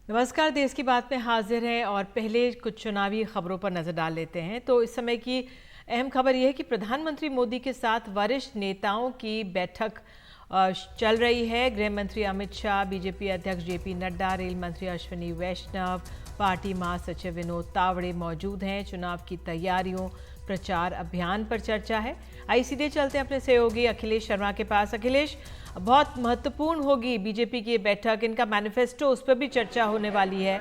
नमस्कार। देश की बात में हाजिर हैं और पहले कुछ चुनावी खबरों पर नजर डाल लेते हैं। तो इस समय की अहम खबर यह है कि प्रधानमंत्री मोदी के साथ वरिष्ठ नेताओं की बैठक चल रही है। गृह मंत्री अमित शाह, बीजेपी अध्यक्ष जेपी नड्डा, रेल मंत्री अश्विनी वैष्णव, पार्टी महासचिव विनोद तावड़े मौजूद हैं। चुनाव की तैयारियों, प्रचार अभियान पर चर्चा है। आइए सीधे चलते हैं अपने सहयोगी अखिलेश शर्मा के पास। अखिलेश, बहुत महत्वपूर्ण होगी बीजेपी की ये बैठक, इनका मैनिफेस्टो, उस पर भी चर्चा होने वाली है,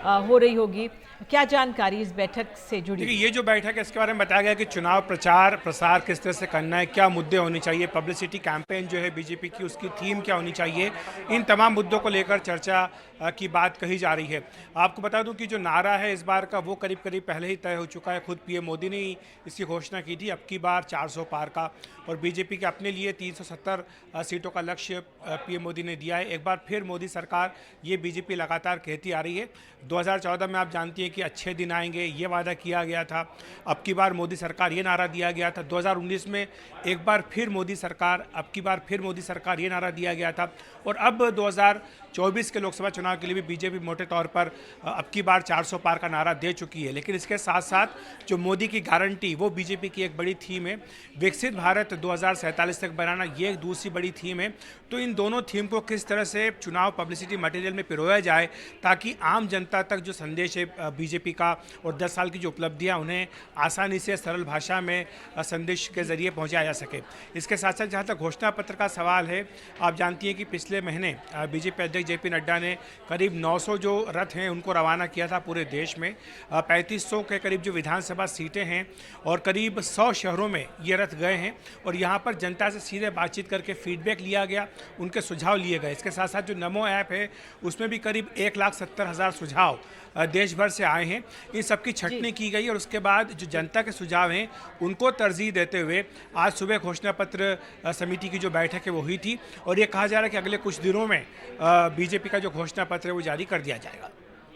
हो रही होगी। क्या जानकारी इस बैठक से जुड़ी? देखिए, ये जो बैठक है इसके बारे में बताया गया कि चुनाव प्रचार प्रसार किस तरह से करना है, क्या मुद्दे होने चाहिए, पब्लिसिटी कैंपेन जो है बीजेपी की उसकी थीम क्या होनी चाहिए, इन तमाम मुद्दों को लेकर चर्चा की बात कही जा रही है। आपको बता दूं कि जो नारा है इस बार का वो करीब करीब पहले ही तय हो चुका है। खुद पीएम मोदी ने ही इसकी घोषणा की थी, अब की बार 400 पार का, और बीजेपी के अपने लिए 370 सीटों का लक्ष्य पीएम मोदी ने दिया है। एक बार फिर मोदी सरकार, ये बीजेपी लगातार कहती आ रही है। 2014 में आप जानती हैं कि अच्छे दिन आएंगे, ये वादा किया गया था। अब की बार मोदी सरकार, ये नारा दिया गया था। 2019 में एक बार फिर मोदी सरकार, अब की बार फिर मोदी सरकार, ये नारा दिया गया था। और अब 2024 के लोकसभा चुनाव के लिए भी बीजेपी मोटे तौर पर अब की बार 400 पार का नारा दे चुकी है। लेकिन इसके साथ साथ जो मोदी की गारंटी, वो बीजेपी की एक बड़ी थीम है। विकसित भारत 2047 तक बनाना, ये एक दूसरी बड़ी थीम है। तो इन दोनों थीम को किस तरह से चुनाव पब्लिसिटी मटेरियल में पिरोया जाए ताकि आम जनता तक जो संदेश है बीजेपी का और 10 साल की जो उपलब्धियां, उन्हें आसानी से सरल भाषा में संदेश के जरिए पहुंचाया जा सके। इसके साथ साथ जहां तक घोषणा पत्र का सवाल है, आप जानती हैं कि पिछले महीने बीजेपी अध्यक्ष जेपी नड्डा ने करीब 900 जो रथ हैं उनको रवाना किया था पूरे देश में। 3500 के करीब जो विधानसभा सीटें हैं और करीब 100 शहरों में ये रथ गए हैं और यहाँ पर जनता से सीधे बातचीत करके फीडबैक लिया गया, उनके सुझाव लिए गए। इसके साथ साथ जो नमो ऐप है उसमें भी करीब 1,70,000 सुझाव देश भर से आए हैं। इन सबकी छटनी की गई और उसके बाद जो जनता के सुझाव हैं उनको तरजीह देते हुए आज सुबह घोषणा पत्र समिति की जो बैठक है वो हुई थी और ये कहा जा रहा है कि अगले कुछ दिनों में बीजेपी का जो घोषणा पत्र है वो जारी कर दिया जाएगा।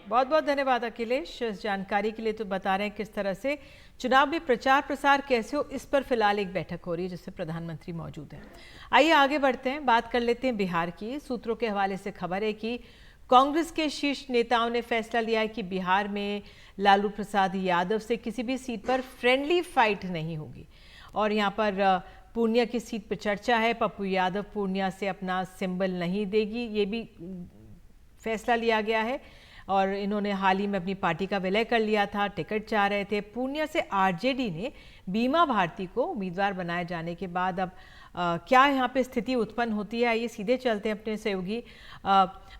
बहुत बहुत धन्यवाद अखिलेश इस जानकारी के लिए। तो बता रहे हैं किस तरह से चुनाव में प्रचार प्रसार कैसे हो, इस पर फिलहाल एक बैठक हो रही है जिससे प्रधानमंत्री मौजूद हैं। आइए आगे बढ़ते हैं, बात कर लेते हैं बिहार की। सूत्रों के हवाले से खबर है कि कांग्रेस के शीर्ष नेताओं ने फैसला लिया है कि बिहार में लालू प्रसाद यादव से किसी भी सीट पर फ्रेंडली फाइट नहीं होगी। और यहाँ पर पूर्णिया की सीट पर चर्चा है। पप्पू यादव पूर्णिया से अपना सिंबल नहीं देगी, ये भी फैसला लिया गया है। और इन्होंने हाल ही में अपनी पार्टी का विलय कर लिया था, टिकट चाह रहे थे। पूर्णिया से आरजेडी ने बीमा भारती को उम्मीदवार बनाए जाने के बाद अब क्या यहाँ पे स्थिति उत्पन्न होती है, आइए सीधे चलते हैं अपने सहयोगी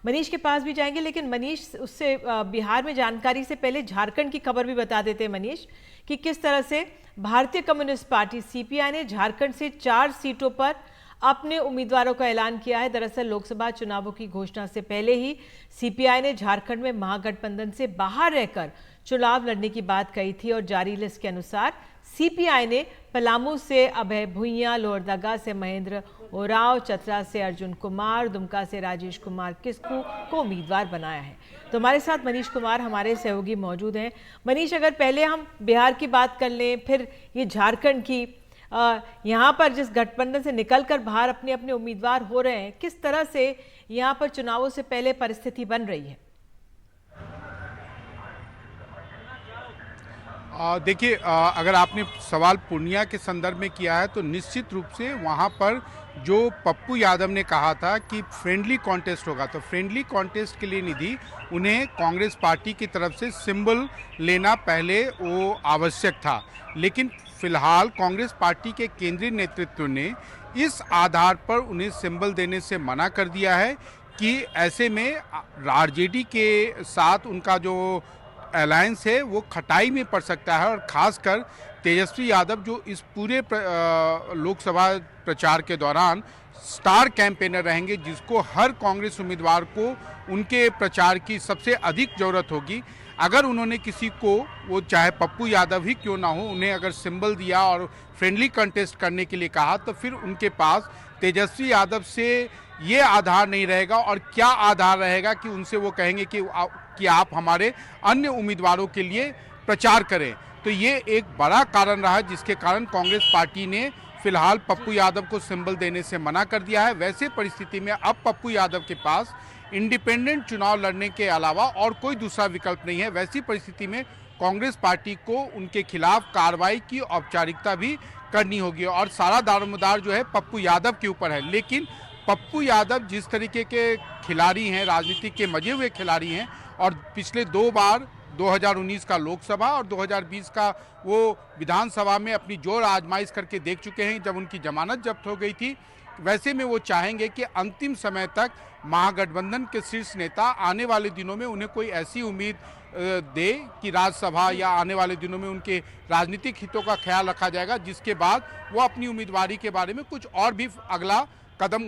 मनीष के पास भी जाएंगे। लेकिन मनीष, उससे बिहार में जानकारी से पहले झारखंड की खबर भी बता देते हैं मनीष, कि किस तरह से भारतीय कम्युनिस्ट पार्टी सीपीआई ने झारखंड से 4 सीटों पर अपने उम्मीदवारों का ऐलान किया है। दरअसल लोकसभा चुनावों की घोषणा से पहले ही सीपीआई ने झारखंड में महागठबंधन से बाहर रहकर चुनाव लड़ने की बात कही थी और जारी लिस्ट के अनुसार सीपीआई ने पलामू से अभय भुइयां, लोहरदगा से महेंद्र ओराव, चतरा से अर्जुन कुमार, दुमका से राजेश कुमार किस्कू को उम्मीदवार बनाया है। तो हमारे साथ मनीष कुमार हमारे सहयोगी मौजूद हैं। मनीष, अगर पहले हम बिहार की बात कर लें, फिर ये झारखंड की, यहाँ पर जिस गठबंधन से निकलकर बाहर अपने अपने उम्मीदवार हो रहे हैं, किस तरह से यहाँ पर चुनावों से पहले परिस्थिति बन रही है? देखिए, अगर आपने सवाल पूर्णिया के संदर्भ में किया है तो निश्चित रूप से वहाँ पर जो पप्पू यादव ने कहा था कि फ्रेंडली कॉन्टेस्ट होगा, तो फ्रेंडली कॉन्टेस्ट के लिए निधि उन्हें कांग्रेस पार्टी की तरफ से सिंबल लेना पहले वो आवश्यक था। लेकिन फिलहाल कांग्रेस पार्टी के केंद्रीय नेतृत्व ने इस आधार पर उन्हें सिंबल देने से मना कर दिया है कि ऐसे में आरजेडी के साथ उनका जो अलायंस है वो खटाई में पड़ सकता है। और खासकर तेजस्वी यादव जो इस पूरे लोकसभा प्रचार के दौरान स्टार कैंपेनर रहेंगे, जिसको हर कांग्रेस उम्मीदवार को उनके प्रचार की सबसे अधिक जरूरत होगी। अगर उन्होंने किसी को, वो चाहे पप्पू यादव ही क्यों ना हो, उन्हें अगर सिंबल दिया और फ्रेंडली कंटेस्ट करने के लिए कहा, तो फिर उनके पास तेजस्वी यादव से ये आधार नहीं रहेगा। और क्या आधार रहेगा कि उनसे वो कहेंगे कि आप हमारे अन्य उम्मीदवारों के लिए प्रचार करें। तो ये एक बड़ा कारण रहा जिसके कारण कांग्रेस पार्टी ने फिलहाल पप्पू यादव को सिंबल देने से मना कर दिया है। वैसे परिस्थिति में अब पप्पू यादव के पास इंडिपेंडेंट चुनाव लड़ने के अलावा और कोई दूसरा विकल्प नहीं है। वैसी परिस्थिति में कांग्रेस पार्टी को उनके खिलाफ कार्रवाई की औपचारिकता भी करनी होगी और सारा दारोमदार जो है पप्पू यादव के ऊपर है। लेकिन पप्पू यादव जिस तरीके के खिलाड़ी हैं, राजनीति के मजे हुए खिलाड़ी हैं और पिछले 2 बार 2019 का लोकसभा और 2020 का वो विधानसभा में अपनी जोर आजमाइश करके देख चुके हैं जब उनकी जमानत जब्त हो गई थी। वैसे में वो चाहेंगे कि अंतिम समय तक महागठबंधन के शीर्ष नेता आने वाले दिनों में उन्हें कोई ऐसी उम्मीद दे कि राज्यसभा या आने वाले दिनों में उनके राजनीतिक हितों का ख्याल रखा जाएगा, जिसके बाद वो अपनी उम्मीदवारी के बारे में कुछ और भी अगला कदम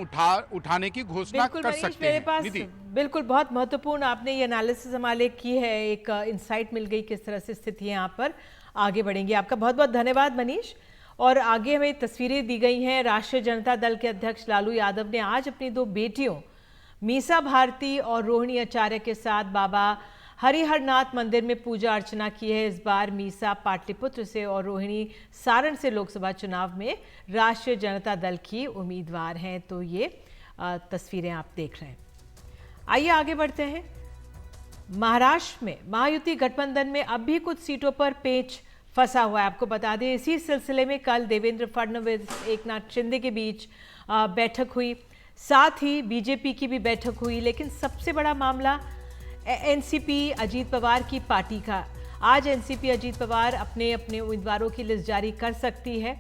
उठाने की घोषणा बिल्कुल कर मनीष, सकते मेरे हैं। पास निधि, बिल्कुल बहुत महत्वपूर्ण आपने ये एनालिसिस हमारे की है, एक इंसाइट मिल गई किस तरह से स्थिति है यहाँ पर आगे बढ़ेंगी। आपका बहुत बहुत धन्यवाद मनीष। और आगे हमें तस्वीरें दी गई हैं। राष्ट्रीय जनता दल के अध्यक्ष लालू यादव ने आज अपनी 2 बेटियों मीसा भारती और रोहिणी आचार्य के साथ बाबा हरिहरनाथ मंदिर में पूजा अर्चना की है। इस बार मीसा पाटलिपुत्र से और रोहिणी सारण से लोकसभा चुनाव में राष्ट्रीय जनता दल की उम्मीदवार हैं। तो ये तस्वीरें आप देख रहे हैं। आइए आगे बढ़ते हैं। महाराष्ट्र में महायुति गठबंधन में अब भी कुछ सीटों पर पेच फंसा हुआ है। आपको बता दें, इसी सिलसिले में कल देवेंद्र फडणवीस, एकनाथ शिंदे के बीच बैठक हुई, साथ ही बीजेपी की भी बैठक हुई। लेकिन सबसे बड़ा मामला एनसीपी अजीत पवार की पार्टी का। आज एनसीपी अजीत पवार अपने उम्मीदवारों की लिस्ट जारी कर सकती है।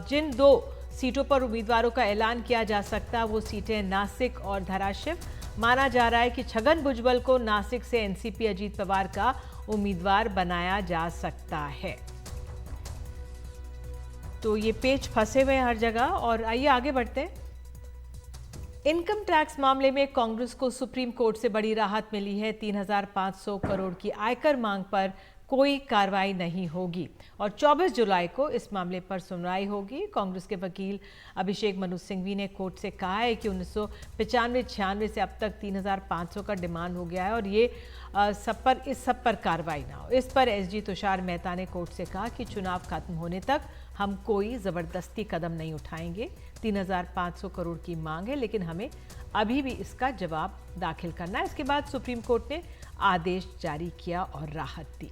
जिन 2 सीटों पर उम्मीदवारों का ऐलान किया जा सकता है वो सीटें नासिक और धाराशिव। माना जा रहा है कि छगन भुजबल को नासिक से एनसीपी अजीत पवार का उम्मीदवार बनाया जा सकता है। तो ये पेच फंसे हुए हैं हर जगह। और आइए आगे बढ़ते हैं। इनकम टैक्स मामले में कांग्रेस को सुप्रीम कोर्ट से बड़ी राहत मिली है। 3,500 करोड़ की आयकर मांग पर कोई कार्रवाई नहीं होगी और 24 जुलाई को इस मामले पर सुनवाई होगी। कांग्रेस के वकील अभिषेक मनु सिंघवी ने कोर्ट से कहा है कि 1995-96 से अब तक 3,500 का डिमांड हो गया है और ये इस सब पर कार्रवाई ना हो। इस पर एसजी तुषार मेहता ने कोर्ट से कहा कि चुनाव खत्म होने तक हम कोई ज़बरदस्ती कदम नहीं उठाएंगे। 3,500 करोड़ की मांग है, लेकिन हमें अभी भी इसका जवाब दाखिल करना है। इसके बाद सुप्रीम कोर्ट ने आदेश जारी किया और राहत दी।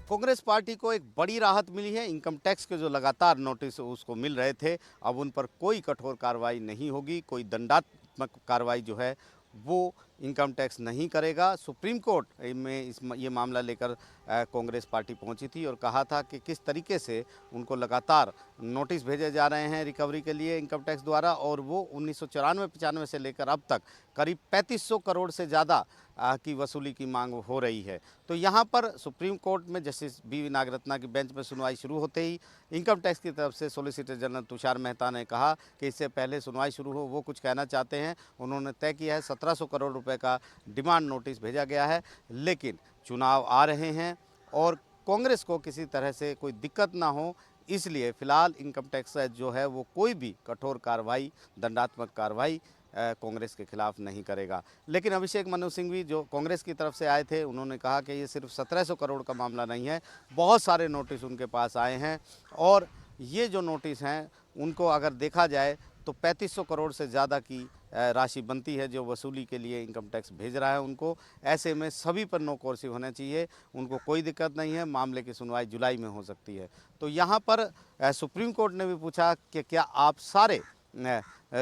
कांग्रेस पार्टी को एक बड़ी राहत मिली है। इनकम टैक्स के जो लगातार नोटिस उसको मिल रहे थे, अब उन पर कोई कठोर कार्रवाई नहीं होगी। कोई दंडात्मक कार्रवाई जो है वो इनकम टैक्स नहीं करेगा। सुप्रीम कोर्ट में ये मामला लेकर कांग्रेस पार्टी पहुंची थी और कहा था कि किस तरीके से उनको लगातार नोटिस भेजे जा रहे हैं रिकवरी के लिए इनकम टैक्स द्वारा, और वो 1994-95 से लेकर अब तक करीब 3500 करोड़ से ज़्यादा की वसूली की मांग हो रही है। तो यहाँ पर सुप्रीम कोर्ट में जस्टिस बी नागरत्ना की बेंच में सुनवाई शुरू होते ही इनकम टैक्स की तरफ से सॉलिसिटर जनरल तुषार मेहता ने कहा कि इससे पहले सुनवाई शुरू हो वो कुछ कहना चाहते हैं। उन्होंने तय किया है 1700 करोड़ रुपए का डिमांड नोटिस भेजा गया है, लेकिन चुनाव आ रहे हैं और कांग्रेस को किसी तरह से कोई दिक्कत ना हो, इसलिए फ़िलहाल इनकम टैक्स जो है वो कोई भी कठोर कार्रवाई, दंडात्मक कार्रवाई कांग्रेस के खिलाफ नहीं करेगा। लेकिन अभिषेक मनु सिंघवी जो कांग्रेस की तरफ से आए थे, उन्होंने कहा कि ये सिर्फ 1700 करोड़ का मामला नहीं है, बहुत सारे नोटिस उनके पास आए हैं और ये जो नोटिस हैं उनको अगर देखा जाए तो 3500 करोड़ से ज़्यादा की राशि बनती है जो वसूली के लिए इनकम टैक्स भेज रहा है उनको। ऐसे में सभी पर नो कोर्सिव होना चाहिए, उनको कोई दिक्कत नहीं है। मामले की सुनवाई जुलाई में हो सकती है। तो यहाँ पर सुप्रीम कोर्ट ने भी पूछा कि क्या आप सारे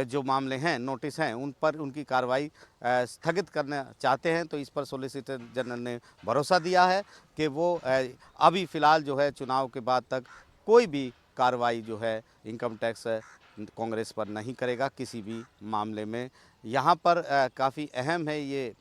जो मामले हैं, नोटिस हैं, उन पर उनकी कार्रवाई स्थगित करना चाहते हैं। तो इस पर सॉलिसिटर जनरल ने भरोसा दिया है कि वो अभी फ़िलहाल जो है चुनाव के बाद तक कोई भी कार्रवाई जो है इनकम टैक्स कांग्रेस पर नहीं करेगा किसी भी मामले में। यहाँ पर काफ़ी अहम है ये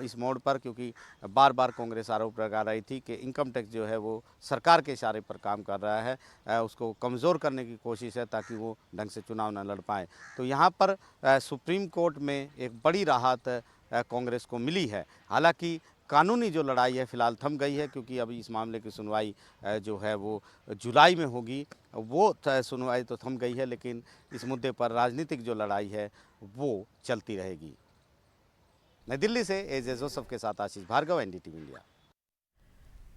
इस मोड़ पर, क्योंकि बार बार कांग्रेस आरोप लगा रही थी कि इनकम टैक्स जो है वो सरकार के इशारे पर काम कर रहा है, उसको कमज़ोर करने की कोशिश है ताकि वो ढंग से चुनाव न लड़ पाए। तो यहाँ पर सुप्रीम कोर्ट में एक बड़ी राहत कांग्रेस को मिली है। हालांकि कानूनी जो लड़ाई है फ़िलहाल थम गई है, क्योंकि अभी इस मामले की सुनवाई जो है वो जुलाई में होगी। वो सुनवाई तो थम गई है, लेकिन इस मुद्दे पर राजनीतिक जो लड़ाई है वो चलती रहेगी। नई दिल्ली से एजे जोसेफ के साथ आशीष भार्गव, एनडीटीवी इंडिया।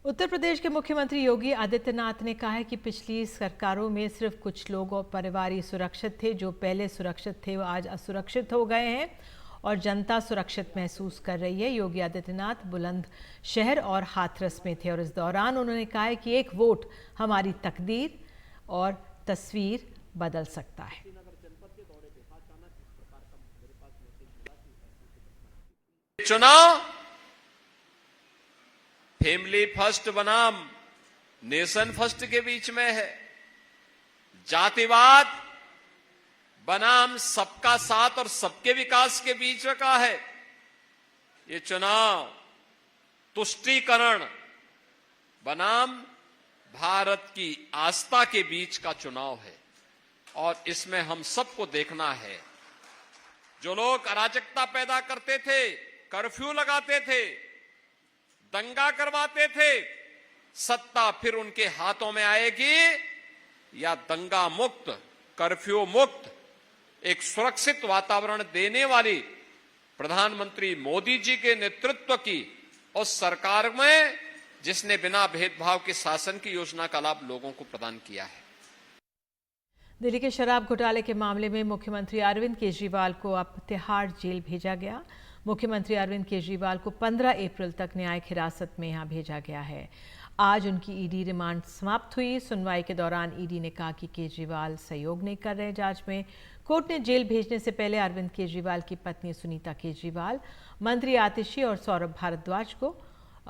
उत्तर प्रदेश के मुख्यमंत्री योगी आदित्यनाथ ने कहा है कि पिछली सरकारों में सिर्फ कुछ लोग और परिवार ही सुरक्षित थे। जो पहले सुरक्षित थे वो आज असुरक्षित हो गए हैं और जनता सुरक्षित महसूस कर रही है। योगी आदित्यनाथ बुलंदशहर और हाथरस में थे और इस दौरान उन्होंने कहा है कि एक वोट हमारी तकदीर और तस्वीर बदल सकता है। चुनाव फैमिली फर्स्ट बनाम नेशन फर्स्ट के बीच में है, जातिवाद बनाम सबका साथ और सबके विकास के बीच का है। ये चुनाव तुष्टीकरण बनाम भारत की आस्था के बीच का चुनाव है और इसमें हम सबको देखना है। जो लोग अराजकता पैदा करते थे, कर्फ्यू लगाते थे, दंगा करवाते थे, सत्ता फिर उनके हाथों में आएगी या दंगा मुक्त, कर्फ्यू मुक्त एक सुरक्षित वातावरण देने वाली प्रधानमंत्री मोदी जी के नेतृत्व की उस सरकार में जिसने बिना भेदभाव के शासन की योजना का लाभ लोगों को प्रदान किया है। दिल्ली के शराब घोटाले के मामले में मुख्यमंत्री अरविंद केजरीवाल को अब तिहाड़ जेल भेजा गया। मुख्यमंत्री अरविंद केजरीवाल को 15 अप्रैल तक न्यायिक हिरासत में यहां भेजा गया है। आज उनकी ईडी रिमांड समाप्त हुई। सुनवाई के दौरान ईडी ने कहा कि केजरीवाल सहयोग नहीं कर रहे जांच में। कोर्ट ने जेल भेजने से पहले अरविंद केजरीवाल की पत्नी सुनीता केजरीवाल, मंत्री आतिशी और सौरभ भारद्वाज को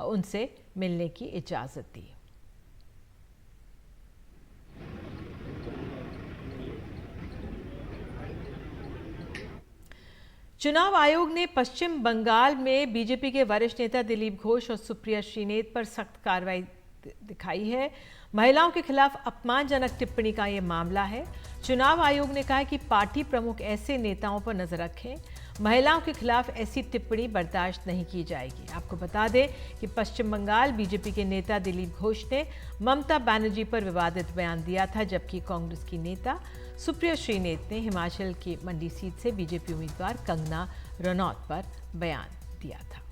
उनसे मिलने की इजाजत दी। चुनाव आयोग ने पश्चिम बंगाल में बीजेपी के वरिष्ठ नेता दिलीप घोष और सुप्रिया श्रीनेत पर सख्त कार्रवाई दिखाई है। महिलाओं के खिलाफ अपमानजनक टिप्पणी का ये मामला है। चुनाव आयोग ने कहा है कि पार्टी प्रमुख ऐसे नेताओं पर नजर रखें। महिलाओं के खिलाफ ऐसी टिप्पणी बर्दाश्त नहीं की जाएगी। आपको बता दें कि पश्चिम बंगाल बीजेपी के नेता दिलीप घोष ने ममता बनर्जी पर विवादित बयान दिया था, जबकि कांग्रेस की नेता सुप्रिया श्रीनेत ने हिमाचल की मंडी सीट से बीजेपी उम्मीदवार कंगना रनौत पर बयान दिया था।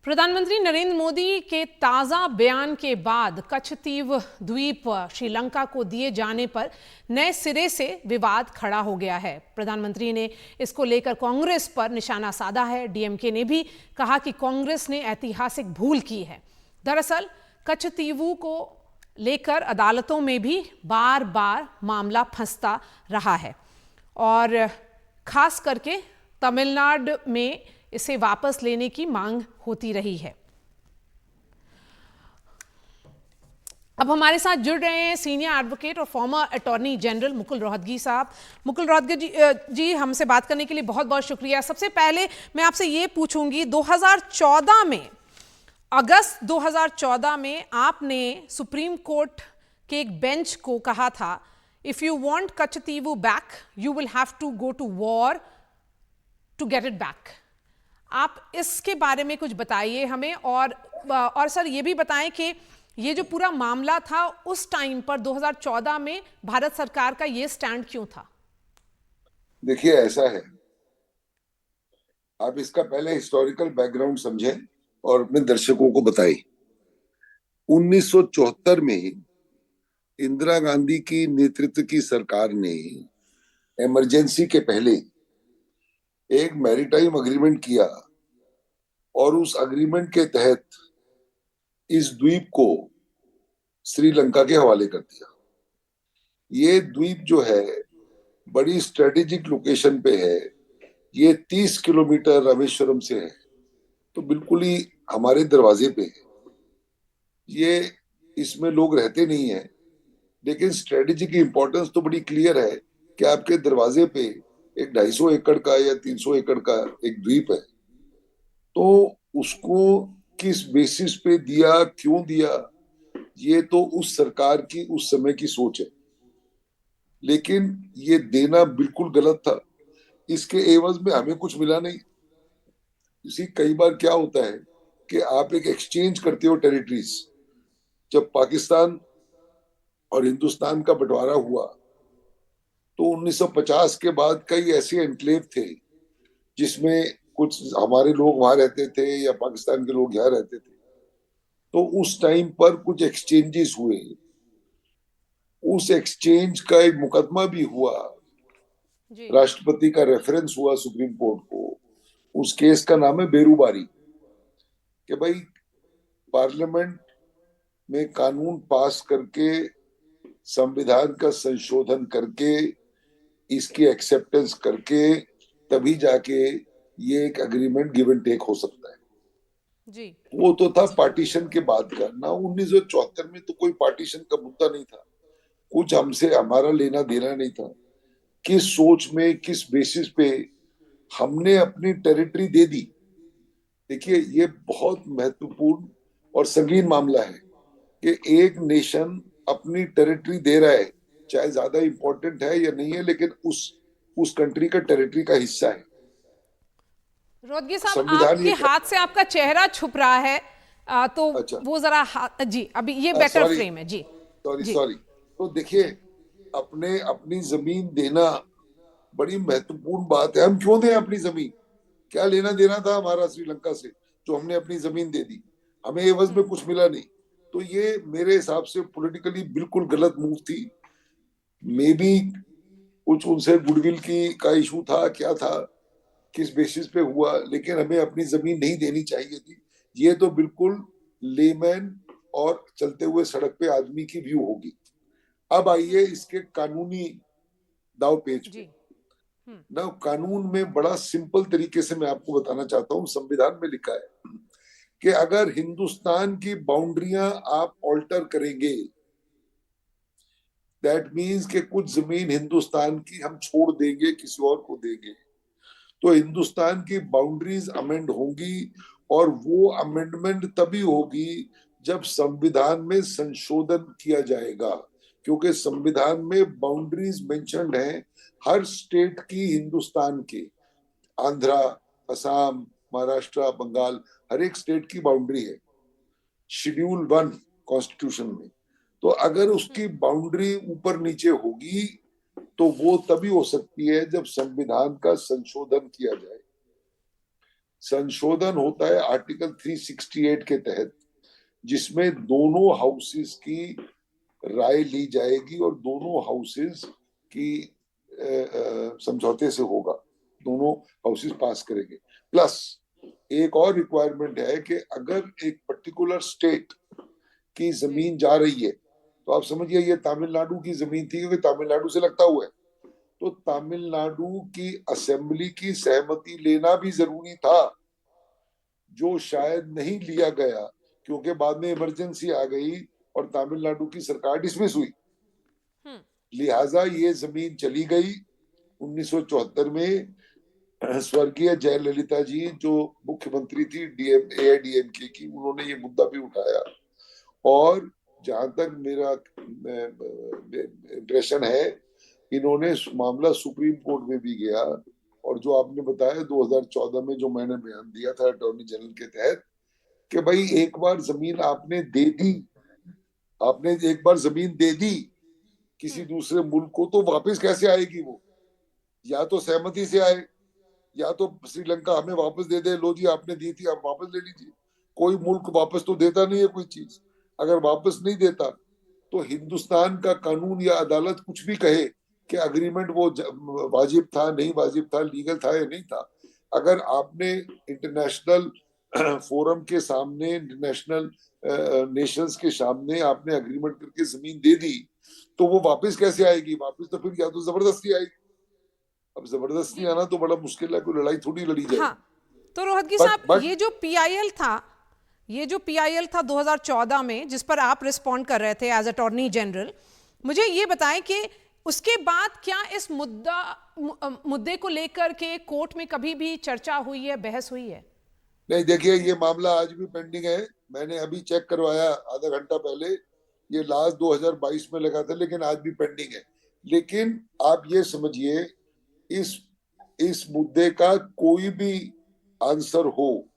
प्रधानमंत्री नरेंद्र मोदी के ताज़ा बयान के बाद कच्छतीव द्वीप श्रीलंका को दिए जाने पर नए सिरे से विवाद खड़ा हो गया है। प्रधानमंत्री ने इसको लेकर कांग्रेस पर निशाना साधा है। डीएमके ने भी कहा कि कांग्रेस ने ऐतिहासिक भूल की है। दरअसल कच्छतीवों को लेकर अदालतों में भी बार बार मामला फंसता रहा है और खास करके तमिलनाडु में इसे वापस लेने की मांग होती रही है। अब हमारे साथ जुड़ रहे हैं सीनियर एडवोकेट और farmer attorney general Mukul Rohatgi साहब। मुकुल रोहतगी जी हमसे बात करने के लिए बहुत बहुत शुक्रिया। सबसे पहले मैं आपसे ये पूछूंगी, 2014 में, अगस्त 2014 में आपने सुप्रीम कोर्ट के एक बेंच को कहा था, if you want Katchatheevu back you will have to go to war to get it back. आप इसके बारे में कुछ बताइए हमें और सर ये भी बताएं कि ये जो पूरा मामला था उस टाइम पर 2014 में भारत सरकार का ये स्टैंड क्यों था? देखिए ऐसा है, आप इसका पहले हिस्टोरिकल बैकग्राउंड समझें और अपने दर्शकों को बताएं। 1974 में इंदिरा गांधी की नेतृत्व की सरकार ने इमरजेंसी के पहले एक मैरीटाइम अग्रीमेंट किया और उस अग्रीमेंट के तहत इस द्वीप को श्रीलंका के हवाले कर दिया। ये द्वीप जो है बड़ी स्ट्रेटेजिक लोकेशन पे है। ये 30 किलोमीटर रामेश्वरम से है, तो बिल्कुल ही हमारे दरवाजे पे है। ये इसमें लोग रहते नहीं है, लेकिन स्ट्रेटेजी की इंपॉर्टेंस तो बड़ी क्लियर है कि आपके दरवाजे पे एक 250 एकड़ का या 300 एकड़ का एक द्वीप है, तो उसको किस बेसिस पे दिया, क्यों दिया, ये तो उस सरकार की उस समय की सोच है, लेकिन ये देना बिल्कुल गलत था। इसके एवज में हमें कुछ मिला नहीं। इसी कई बार क्या होता है कि आप एक एक्सचेंज करते हो टेरिटरीज। जब पाकिस्तान और हिंदुस्तान का बंटवारा हुआ तो 1950 के बाद कई ऐसे एनक्लेव थे जिसमें कुछ हमारे लोग वहां रहते थे या पाकिस्तान के लोग यहाँ रहते थे। तो उस टाइम पर कुछ एक्सचेंजेस हुए। उस एक्सचेंज का एक मुकदमा भी हुआ, जी राष्ट्रपति का रेफरेंस हुआ सुप्रीम कोर्ट को। उस केस का नाम है बेरूबारी, कि भाई पार्लियामेंट में कानून पास करके संविधान का संशोधन करके इसकी एक्सेप्टेंस करके तभी जाके ये एक एग्रीमेंट गिव एंड टेक हो सकता है। जी वो तो था पार्टीशन के बाद का ना। 1974 में तो कोई पार्टीशन का मुद्दा नहीं था, कुछ हमसे हमारा लेना देना नहीं था। किस सोच में, किस बेसिस पे हमने अपनी टेरिटरी दे दी। देखिए ये बहुत महत्वपूर्ण और संगीन मामला है कि एक नेशन अपनी टेरिटरी दे रहा है, चाहे ज्यादा इंपॉर्टेंट है या नहीं है, लेकिन उस कंट्री का टेरिटरी का हिस्सा है। रोहतगी साहब, संविधान आपके ये हाथ से आपका चेहरा छुप रहा है, तो अच्छा, वो जरा जी अभी ये बेटर सॉरी फ्रेम है। जी सॉरी जी सॉरी। तो देखिए, जी अपने अपनी जमीन देना बड़ी महत्वपूर्ण बात है। हम क्यों दें अपनी जमीन? क्या लेना देना था हमारा श्रीलंका से जो हमने अपनी जमीन दे दी? हमें एवज में कुछ मिला नहीं। तो ये मेरे हिसाब से पॉलिटिकली बिल्कुल गलत मूव थी। मे बी कुछ उनसे गुडविल की का इशू था, क्या था, किस बेसिस पे हुआ, लेकिन हमें अपनी जमीन नहीं देनी चाहिए थी। ये तो बिल्कुल लेमैन और चलते हुए सड़क पे आदमी की व्यू होगी। अब आइए इसके कानूनी दाव पेच पे। जी ना, कानून में बड़ा सिंपल तरीके से मैं आपको बताना चाहता हूँ। संविधान में लिखा है कि अगर हिंदुस्तान की बाउंड्रियां आप ऑल्टर करेंगे, दैट मीन्स कि कुछ जमीन हिंदुस्तान की हम छोड़ देंगे, किसी और को देंगे, तो हिंदुस्तान की बाउंड्रीज अमेंड होंगी। और वो अमेंडमेंट तभी होगी जब संविधान में संशोधन किया जाएगा, क्योंकि संविधान में बाउंड्रीज मेंशन्ड हैं हर स्टेट की, हिंदुस्तान के। आंध्रा, असम, महाराष्ट्र, बंगाल, हर एक स्टेट की बाउंड्री है शेड्यूल 1 कॉन्स्टिट्यूशन में। तो अगर उसकी बाउंड्री ऊपर नीचे होगी तो वो तभी हो सकती है जब संविधान का संशोधन किया जाए। संशोधन होता है आर्टिकल 368 के तहत, जिसमें दोनों हाउसेस की राय ली जाएगी और दोनों हाउसेस की समझौते से होगा, दोनों हाउसेस पास करेंगे। प्लस एक और रिक्वायरमेंट है कि अगर एक पर्टिकुलर स्टेट की जमीन जा रही है, तो आप समझिए ये तमिलनाडु की जमीन थी क्योंकि तमिलनाडु से लगता हुआ है, तो तमिलनाडु की असेंबली की सहमति लेना भी जरूरी था, जो शायद नहीं लिया गया क्योंकि बाद में इमरजेंसी आ गई और तमिलनाडु की सरकार डिसमिस हुई। लिहाजा ये जमीन चली गई। 1974 में स्वर्गीय जयललिता जी जो मुख्यमंत्री थी AIDMK की, उन्होंने ये मुद्दा भी उठाया। और जहां तक मेरा इम्प्रेशन है, इन्होंने मामला सुप्रीम कोर्ट में भी गया। और जो आपने बताया 2014 में जो मैंने बयान दिया था अटॉर्नी जनरल के तहत, कि भाई एक बार जमीन आपने दे दी, आपने एक बार जमीन दे दी किसी दूसरे मुल्क को, तो वापस कैसे आएगी वो? या तो सहमति से आए, या तो श्रीलंका हमें वापस दे दे, लो जी आपने दी थी आप वापस ले लीजिए। कोई मुल्क वापस तो देता नहीं है कोई चीज। अगर वापस नहीं देता तो हिंदुस्तान का कानून या अदालत कुछ भी कहे कि अग्रीमेंट वो वाजिब था, नहीं वाजिब था, लीगल था या नहीं था, अगर आपने इंटरनेशनल फोरम के सामने, इंटरनेशनल नेशंस के सामने आपने अग्रीमेंट करके जमीन दे दी, तो वो वापस कैसे आएगी? वापस तो फिर या तो जबरदस्ती आएगी। अब जबरदस्ती आना तो बड़ा मुश्किल है, कोई लड़ाई थोड़ी लड़ी जाए। हाँ, तो रोहतगी बट साहब, बट ये जो पीआईएल था 2014 में, जिस पर आप रिस्पॉन्ड कर रहे थे एज अटॉर्नी जनरल, मुझे ये बताएं कि उसके बाद क्या इस मुद्दे को लेकर के कोर्ट में कभी भी चर्चा हुई है, बहस हुई है? नहीं, देखिए ये मामला आज भी पेंडिंग है। मैंने अभी चेक करवाया आधा घंटा पहले, ये लास्ट 2022 में लगा था, लेकिन आज भी पेंडिंग है। लेकिन आप ये समझिए, इस मुद्दे का कोई भी आंसर हो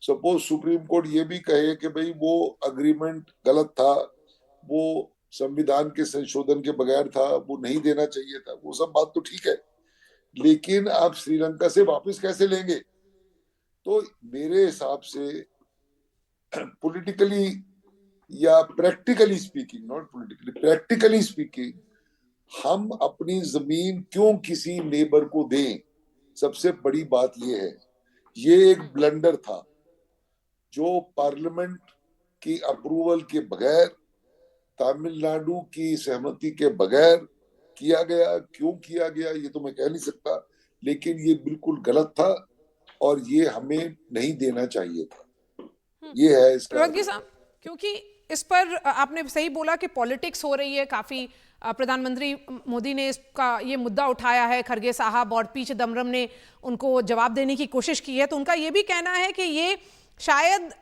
सपोज सुप्रीम कोर्ट ये भी कहे कि भाई वो अग्रीमेंट गलत था, वो संविधान के संशोधन के बगैर था, वो नहीं देना चाहिए था, वो सब बात तो ठीक है, लेकिन आप श्रीलंका से वापस कैसे लेंगे? तो मेरे हिसाब से पॉलिटिकली या practically speaking, not politically, practically speaking, हम अपनी जमीन क्यों किसी नेबर को दें? सबसे बड़ी बात यह है, ये एक ब्लंडर था जो पार्लियामेंट की अप्रूवल के बगैर, तमिलनाडु की सहमति के बगैर किया गया। क्यों किया गया ये तो मैं कह नहीं सकता, लेकिन ये बिल्कुल गलत था और ये हमें नहीं देना चाहिए था। ये है इसका। रोहतगी साहब, क्योंकि इस पर आपने सही बोला कि पॉलिटिक्स हो रही है काफी। प्रधानमंत्री मोदी ने इसका ये मुद्दा उठाया है, खरगे साहब और पी चिदम्बरम ने उनको जवाब देने की कोशिश की है, तो उनका ये भी कहना है कि ये शायद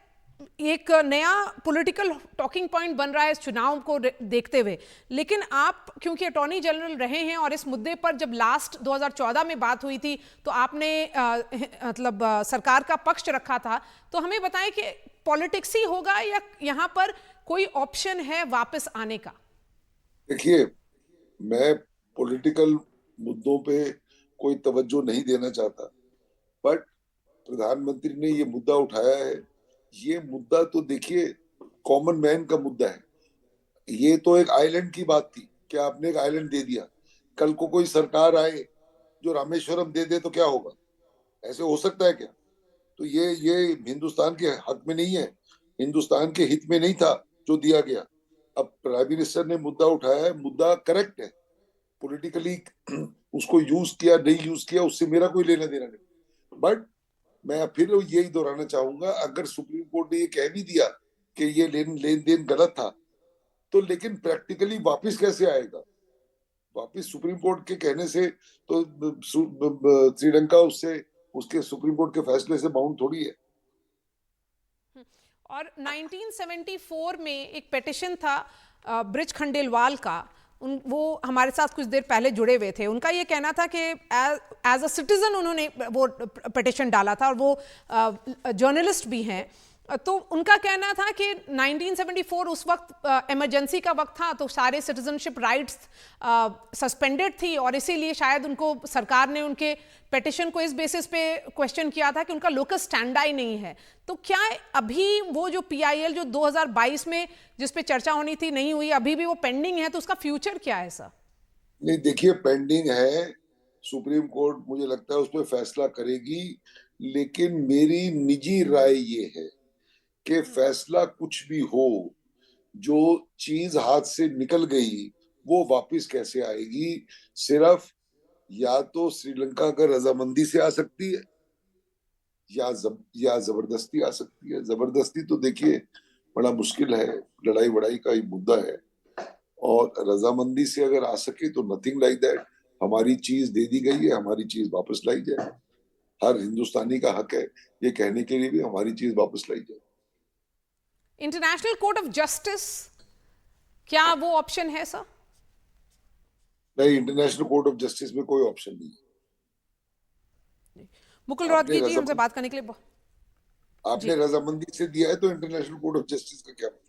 एक नया पॉलिटिकल टॉकिंग पॉइंट बन रहा है इस चुनाव को देखते हुए। लेकिन आप क्योंकि अटॉर्नी जनरल रहे हैं और इस मुद्दे पर जब लास्ट 2014 में बात हुई थी तो आपने मतलब सरकार का पक्ष रखा था, तो हमें बताएं कि पॉलिटिक्स ही होगा या यहाँ पर कोई ऑप्शन है वापस आने का? देखिए, मैं पॉलिटिकल मुद्दों पे कोई तवज्जो नहीं देना चाहता, बट प्रधानमंत्री ने ये मुद्दा उठाया है। ये मुद्दा तो देखिए कॉमन मैन का मुद्दा है। ये तो एक आइलैंड की बात थी कि आपने एक आइलैंड दे दिया, कल को कोई सरकार आए जो रामेश्वरम दे दे तो क्या होगा? ऐसे हो सकता है क्या? तो ये हिंदुस्तान के हक में नहीं है, हिंदुस्तान के हित में नहीं था जो दिया गया। अब प्राइम मिनिस्टर ने मुद्दा उठाया है, मुद्दा करेक्ट है, पॉलिटिकली उसको यूज किया नहीं यूज किया उससे मेरा कोई लेना देना नहीं। बट मैं फिर यही दोहराना चाहूंगा, अगर सुप्रीम कोर्ट ने ये कह भी दिया कि ये लेन देन गलत था, तो लेकिन प्रैक्टिकली वापस कैसे आएगा? वापस सुप्रीम कोर्ट के कहने से तो श्रीलंका उससे उसके सुप्रीम कोर्ट के फैसले से बाउंड थोड़ी है। और 1974 में एक पिटिशन था ब्रिज खंडेलवाल का, वो हमारे साथ कुछ देर पहले जुड़े हुए थे। उनका ये कहना था कि एज अ सिटीजन उन्होंने वो पिटिशन डाला था और वो जर्नलिस्ट भी हैं। तो उनका कहना था कि 1974 उस वक्त इमरजेंसी का वक्त था, तो सारे सिटीजनशिप राइट्स सस्पेंडेड थी और इसीलिए शायद उनको सरकार ने उनके पिटिशन को इस बेसिस पे क्वेश्चन किया था कि उनका लोकस स्टैंडाई नहीं है। तो क्या अभी वो जो पीआईएल जो 2022 में जिस पे चर्चा होनी थी नहीं हुई, अभी भी वो पेंडिंग है, तो उसका फ्यूचर क्या है सर? नहीं, देखिए पेंडिंग है, सुप्रीम कोर्ट मुझे लगता है उस पर फैसला करेगी, लेकिन मेरी निजी राय ये है कि फैसला कुछ भी हो, जो चीज हाथ से निकल गई वो वापस कैसे आएगी? सिर्फ या तो श्रीलंका का रजामंदी से आ सकती है या जबरदस्ती आ सकती है। जबरदस्ती तो देखिए बड़ा मुश्किल है, लड़ाई वड़ाई का ही मुद्दा है, और रजामंदी से अगर आ सके तो नथिंग लाइक दैट, हमारी चीज दे दी गई है, हमारी चीज वापस लाई जाए। हर हिंदुस्तानी का हक है ये कहने के लिए भी हमारी चीज वापस लाई जाए। इंटरनेशनल कोर्ट ऑफ जस्टिस, क्या वो ऑप्शन है सर? नहीं, इंटरनेशनल कोर्ट ऑफ जस्टिस में कोई ऑप्शन नहीं है। मुकुल रोहतगी जी हमसे बात करने के लिए आपने रजामंदी से दिया है तो इंटरनेशनल कोर्ट ऑफ जस्टिस का क्या मतलब?